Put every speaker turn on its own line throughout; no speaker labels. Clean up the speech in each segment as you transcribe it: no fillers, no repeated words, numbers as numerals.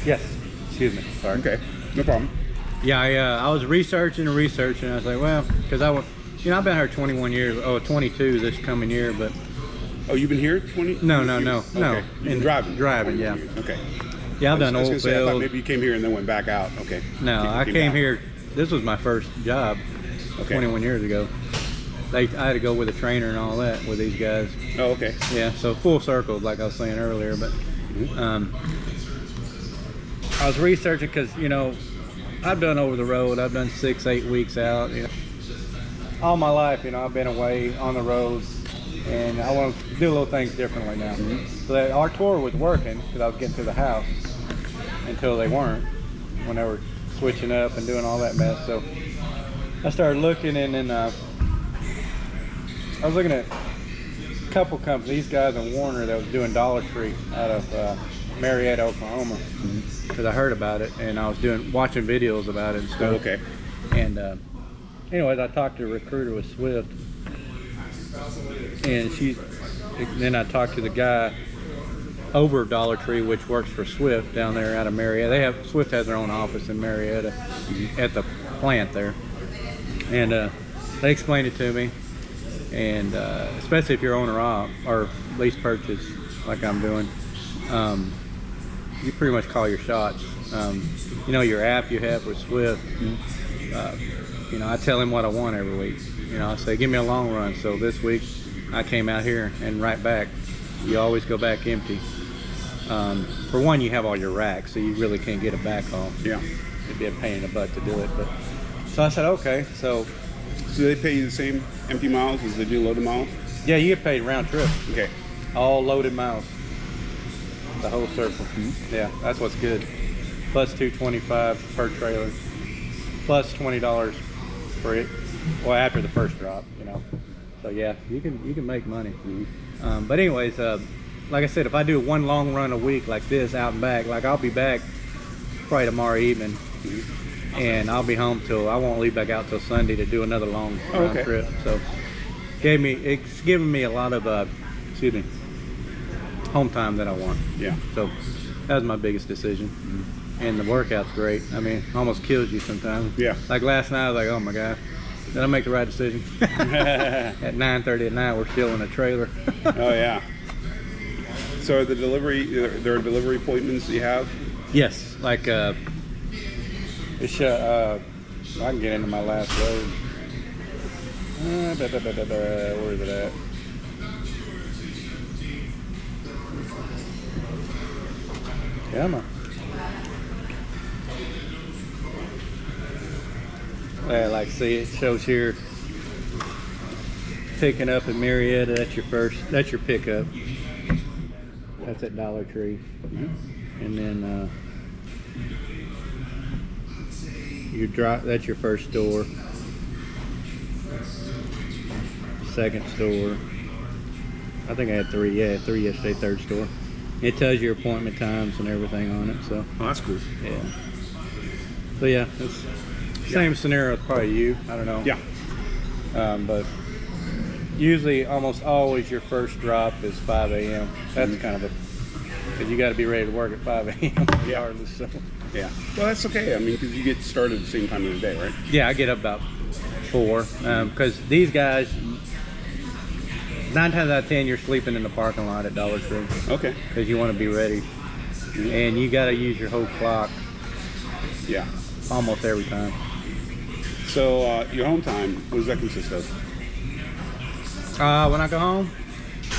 Yes. Excuse me. Sorry.
Okay. No problem.
Yeah, I was researching. I was like, well, because I've been here 21 years. Oh, 22 this coming year, but.
Oh, you've been here 20?
No.
Okay. You've been driving?
Driving, yeah.
Years. Okay.
Yeah, I've done oil
I thought
field.
maybe you came here and then went back out. Okay.
No, I came here. This was my first job 21 years ago. I had to go with a trainer and all that with these guys.
Oh, okay.
Yeah, so full circle, like I was saying earlier. But I was researching because, I've done over the road. I've done 6-8 weeks out. All my life, I've been away on the road, and I want to do little things differently now. So that our tour was working because I was getting to the house until they weren't, when they were switching up and doing all that mess. So I started looking, and then I was looking at a couple companies, these guys in Warner that was doing Dollar Tree out of Marietta, Oklahoma, because I heard about it and I was watching videos about it and stuff.
Oh, okay.
And anyways, I talked to a recruiter with Swift, and then I talked to the guy over Dollar Tree, which works for Swift down there out of Marietta. Swift has their own office in Marietta at the plant there, and they explained it to me. And especially if you're owner op or lease purchase like I'm doing, you pretty much call your shots. Your app you have with Swift, I tell him what I want every week. I say, give me a long run. So this week I came out here and right back. You always go back empty. For one, you have all your racks, so you really can't get a back haul.
Yeah.
It'd be a pain in the butt to do it. But so I said, okay. So
they pay you the same empty miles as they do loaded miles?
Yeah, you get paid round trip.
Okay.
All loaded miles. The whole circle. Yeah, that's what's good. Plus $225 per trailer. Plus $20 for it. Well, after the first drop, So yeah, you can make money. But anyways, like I said, if I do one long run a week like this out and back, like I'll be back probably tomorrow evening. And I'll be home I won't leave back out till Sunday to do another long round trip. So it's given me a lot of home time that I want.
Yeah.
So that was my biggest decision. And the workout's great. I mean, almost kills you sometimes.
Yeah.
Like last night, I was like, oh my God, did I make the right decision? At 9:30 at night, we're still in a trailer.
Oh yeah. So are there are delivery appointments that you have?
Yes, like I can get into my last load. Where is it at? Come on. See, it shows here picking up in Marietta. That's your pickup. That's at Dollar Tree. And then that's your first store. Second store. I think I had 3. Yeah, 3 yesterday. Third store. It tells your appointment times and everything on it. So.
Oh, that's cool.
Yeah. So yeah, it's same scenario as probably you. I don't know.
Yeah.
But usually, almost always, your first drop is 5 a.m. That's kind of because you got to be ready to work at 5 a.m. regardless. So.
Yeah. Well, that's okay. I mean, because you get started at the same time of the day, right?
Yeah, I get up about 4 because these guys, 9 times out of 10, you're sleeping in the parking lot at Dollar Tree.
Okay.
Because you want to be ready, and you got to use your whole clock.
Yeah.
Almost every time.
So your home time, what does that consist of?
When I go home,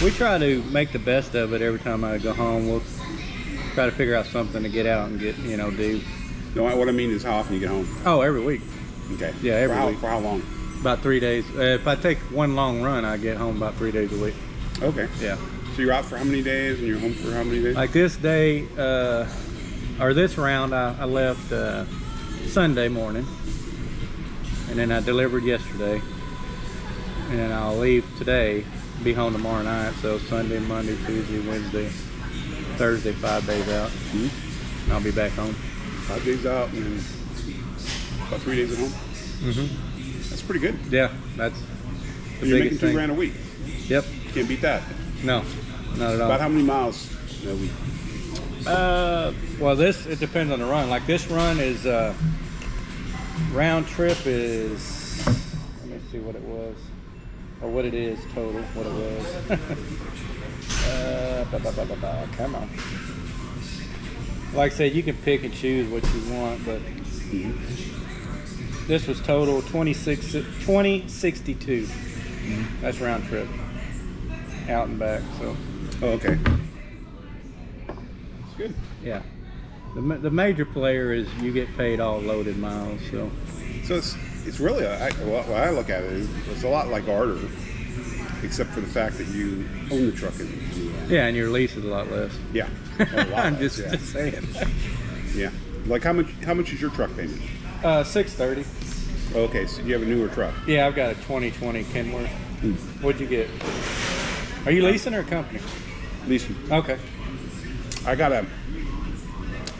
we try to make the best of it. Every time I go home, we'll try to figure out something to get out and get, do.
No, what I mean is how often you get home.
Oh, every week.
Okay.
Yeah, every week.
For how long?
About 3 days. If I take one long run, I get home about 3 days a week.
Okay.
Yeah.
So you're out for how many days and you're home for how many days?
Like this day, or this round, I left Sunday morning, and then I delivered yesterday, and then I'll leave today, be home tomorrow night. So Sunday, Monday, Tuesday, Wednesday, Thursday, 5 days out. And I'll be back home.
5 days out and about 3 days at home. That's pretty good.
Yeah, that's the
You're
biggest
making
thing.
$2,000 a week.
Yep.
Can't beat that.
No, not at all.
About how many miles a week?
Well, it depends on the run. Like this run is round trip is. Let me see what it was, or what it is total. What it was. Come on. Like I said, you can pick and choose what you want, but this was total 2062. That's round trip, out and back. So.
Oh, okay. That's good.
Yeah. The major player is you get paid all loaded miles. So
it's really what I look at it is it's a lot like Artur, except for the fact that you own the truck in the end.
Yeah, and your lease is a lot less.
Yeah. A lot
I'm
less,
just saying.
Yeah. Like how much is your truck payment?
$630.
Okay, so you have a newer truck.
Yeah, I've got a 2020 Kenworth. What'd you get? Are you leasing or a company?
Leasing.
Okay.
I got a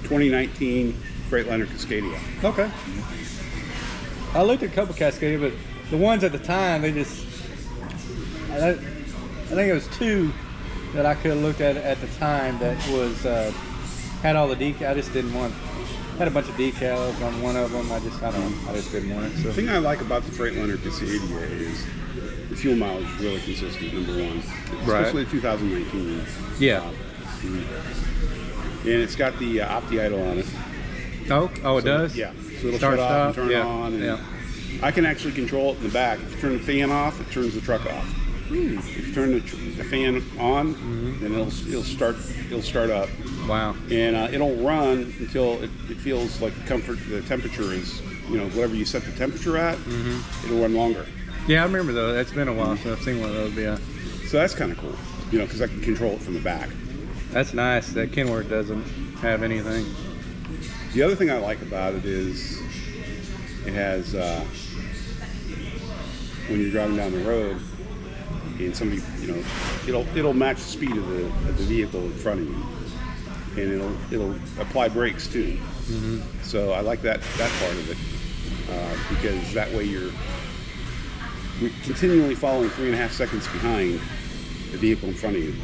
2019 Freightliner Cascadia.
Okay. I looked at a couple Cascadia, but the ones at the time, I think it was two that I could have looked at the time that was had all the decals. I just didn't want. Had a bunch of decals on one of them. I just didn't want it. So.
The thing I like about the Freightliner Cascadia is the fuel mileage is really consistent. Number one, especially 2019.
Yeah.
And it's got the OptiIdle on it.
Oh, it does?
Yeah. So it'll
Start,
shut off and
stop.
turn on. And I can actually control it in the back. If you turn the fan off, it turns the truck off. If you turn the fan on, then it'll start up.
Wow.
And it'll run until it feels like the temperature is, whatever you set the temperature at, it'll run longer.
Yeah, I remember those. It's been a while since I've seen one of those. Yeah.
So that's kind of cool, because I can control it from the back.
That's nice. That Kenworth doesn't have anything.
The other thing I like about it is it has when you're driving down the road and somebody, it'll match the speed of the vehicle in front of you, and it'll apply brakes too. So I like that part of it because that way you're continually following 3.5 seconds behind the vehicle in front of you.